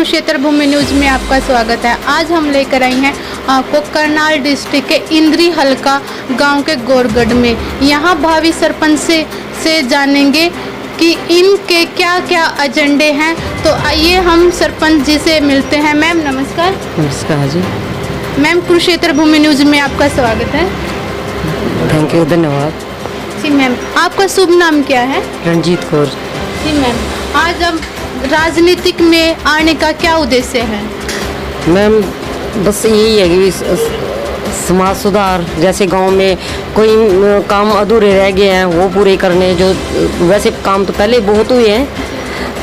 कुरुक्षेत्र भूमि news में आपका स्वागत है। आज हम लेकर आए हैं आपको करनाल डिस्ट्रिक्ट के इंद्री हल्का गांव के गोरगढ़ में। यहां भावी सरपंच से जानेंगे कि इनके क्या क्या एजेंडे हैं। तो आइए हम सरपंच जी से मिलते हैं। मैम नमस्कार। नमस्कार जी। मैम कुरुक्षेत्र भूमि न्यूज में आपका स्वागत है। थैंक यू, धन्यवाद। जी मैम, आपका शुभ नाम क्या है? रणजीत कौर। जी मैम, आज अब राजनीतिक में आने का क्या उद्देश्य है? मैम बस यही है कि समाज सुधार, जैसे गांव में कोई काम अधूरे रह गए हैं वो पूरे करने। जो वैसे काम तो पहले बहुत हुए हैं,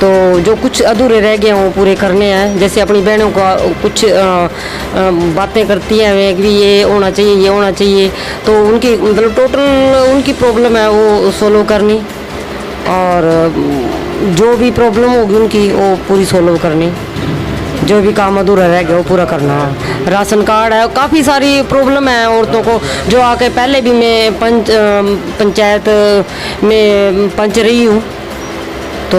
तो जो कुछ अधूरे रह गए हैं वो पूरे करने हैं। जैसे अपनी बहनों का कुछ बातें करती हैं वे कि ये होना चाहिए, ये होना चाहिए, तो उनकी मतलब टोटल उनकी प्रॉब्लम है वो सोल्व करनी, और जो भी प्रॉब्लम होगी उनकी वो पूरी सोल्व करनी। जो भी काम अधूरा रह गया वो पूरा करना। राशन कार्ड है, काफ़ी सारी प्रॉब्लम है औरतों को, जो आके पहले भी मैं पंचायत में पंच रही हूँ, तो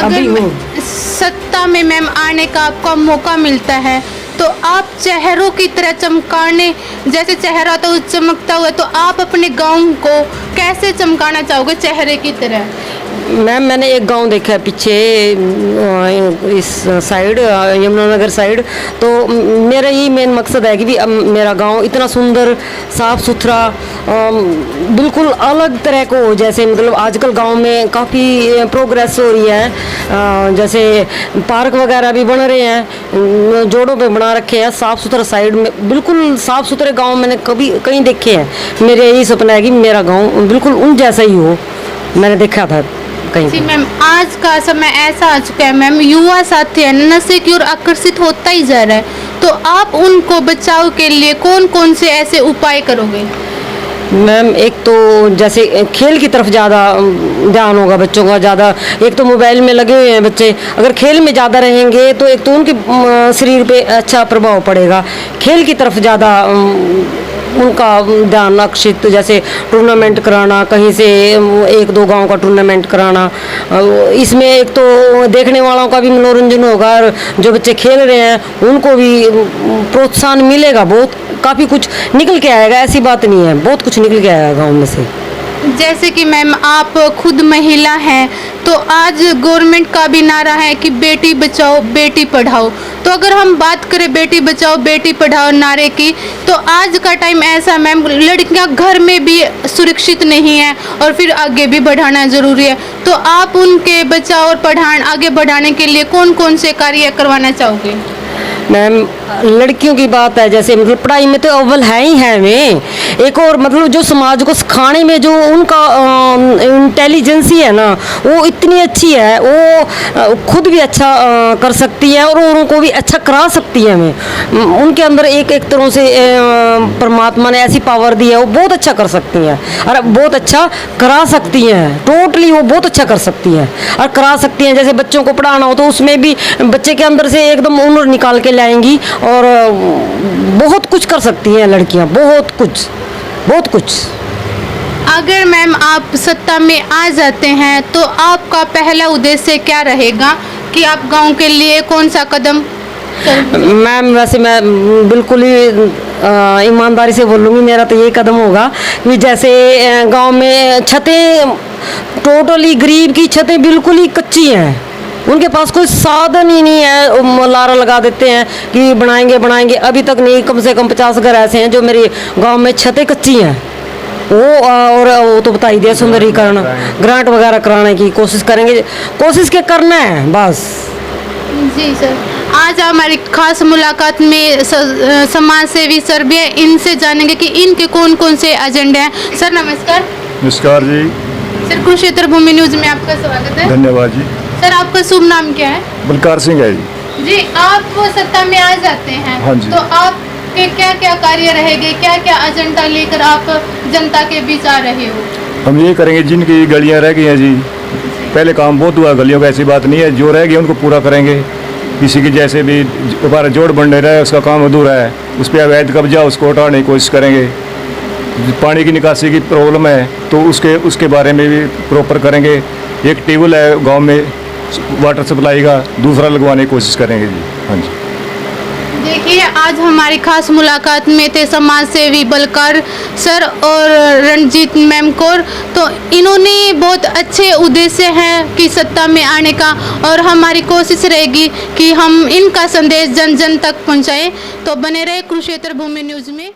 अगर सत्ता में मैम आने का आपको मौका मिलता है तो आप चेहरों की तरह चमकाने, जैसे चेहरा तो चमकता हुआ, तो आप अपने गांव को कैसे चमकाना चाहोगे चेहरे की तरह? मैम मैंने एक गांव देखा है पीछे इस साइड, यमुनानगर साइड, तो मेरा यही मेन मकसद है कि भी अब मेरा गांव इतना सुंदर, साफ़ सुथरा, बिल्कुल अलग तरह को हो। जैसे मतलब आजकल गांव में काफ़ी प्रोग्रेस हो रही है, जैसे पार्क वगैरह भी बन रहे हैं, जोड़ों पे बना रखे हैं, साफ़ सुथरा साइड में, बिल्कुल साफ़ सुथरे गाँव मैंने कभी कहीं देखे हैं। मेरा यही सपना है कि मेरा गाँव बिल्कुल उन जैसा ही हो, मैंने देखा था कहीं। जी मैम, आज का समय ऐसा आ चुका है मैम, युवा साथी है नशे की ओर आकर्षित होता ही जा रहा है, तो आप उनको बचाव के लिए कौन कौन से ऐसे उपाय करोगे? मैम एक तो जैसे खेल की तरफ ज़्यादा ध्यान होगा बच्चों का। ज़्यादा एक तो मोबाइल में लगे हुए हैं बच्चे, अगर खेल में ज़्यादा रहेंगे तो एक तो उनके शरीर पे अच्छा प्रभाव पड़ेगा। खेल की तरफ ज़्यादा उनका ध्यान आकर्षित, जैसे टूर्नामेंट कराना, कहीं से एक दो गांव का टूर्नामेंट कराना। इसमें एक तो देखने वालों का भी मनोरंजन होगा, और जो बच्चे खेल रहे हैं उनको भी प्रोत्साहन मिलेगा। बहुत काफ़ी कुछ निकल के आएगा, ऐसी बात नहीं है, बहुत कुछ निकल के आएगा गाँव में से। जैसे कि मैम आप खुद महिला हैं, तो आज गवर्नमेंट का भी नारा है कि बेटी बचाओ बेटी पढ़ाओ। तो अगर हम बात करें बेटी बचाओ बेटी पढ़ाओ नारे की, तो आज का टाइम ऐसा मैम, लड़कियां घर में भी सुरक्षित नहीं है और फिर आगे भी बढ़ाना ज़रूरी है। तो आप उनके बचाव और पढ़ाने आगे बढ़ाने के लिए कौन कौन से कार्य करवाना चाहोगे? मैम लड़कियों की बात है, जैसे मतलब पढ़ाई में तो अव्वल है ही है में, एक और मतलब जो समाज को सिखाने में जो उनका इंटेलिजेंसी है ना, वो इतनी अच्छी है, वो खुद भी अच्छा कर सकती है और औरों को भी अच्छा करा सकती है। मैं उनके अंदर एक तरह से परमात्मा ने ऐसी पावर दी है, वो बहुत अच्छा कर सकती हैं और बहुत अच्छा करा सकती हैं। टोटली वो बहुत अच्छा कर सकती हैं और करा सकती हैं। जैसे बच्चों को पढ़ाना हो तो उसमें भी बच्चे के अंदर से एकदम हुनर निकाल के लाएंगी, और बहुत कुछ कर सकती हैं लड़कियां, बहुत कुछ बहुत कुछ। अगर मैम आप सत्ता में आ जाते हैं तो आपका पहला उद्देश्य क्या रहेगा कि आप गांव के लिए कौन सा कदम? मैम वैसे मैं बिल्कुल ही ईमानदारी से बोलूँगी, मेरा तो यही कदम होगा कि जैसे गांव में छतें, टोटली गरीब की छतें बिल्कुल ही कच्ची हैं, उनके पास कोई साधन ही नहीं है, लारा लगा देते हैं कि बनाएंगे बनाएंगे, अभी तक नहीं। कम से कम 50 घर ऐसे हैं जो मेरे गांव में छतें कच्ची हैं, और वो तो बता ही दिया, सुंदरीकरण ग्रांट वगैरह कराने की कोशिश करेंगे, कोशिश के करना है बस। जी सर, आज हमारी खास मुलाकात में समाज सेवी सर भी है, इनसे जानेंगे कि इनके कौन कौन से एजेंडे हैं। सर नमस्कार। नमस्कार जी। सर कुरुक्षेत्र भूमि न्यूज में आपका स्वागत है। धन्यवाद जी। सर आपका शुभ नाम क्या है? बलकार सिंह है जी। जी, आप वो सत्ता में आ जाते हैं, हाँ जी। तो आपके क्या क्या कार्य रहेंगे, क्या क्या एजेंडा लेकर आप जनता के बीच आ रहे हो? हम ये करेंगे, जिनकी गलियां रह गई हैं जी, पहले काम बहुत हुआ गलियों का, ऐसी बात नहीं है, जो रह गए उनको पूरा करेंगे। किसी की जैसे भी हमारा जोड़ बन रहा है, उसका काम अधूरा है, उस पर अवैध कब्जा, उसको हटाने की कोशिश करेंगे। पानी की निकासी की प्रॉब्लम है तो उसके बारे में भी प्रॉपर करेंगे। एक ट्यूबवेल है गांव में, वाटर सप्लाई का दूसरा लगवाने की कोशिश करेंगे जी। हाँ जी। देखिए, आज हमारी खास मुलाकात में थे समाज सेवी बलकार सर और रणजीत मैम कौर। तो इन्होंने बहुत अच्छे उद्देश्य हैं कि सत्ता में आने का, और हमारी कोशिश रहेगी कि हम इनका संदेश जन जन तक पहुंचाएं। तो बने रहे कुरुक्षेत्र भूमि न्यूज़ में।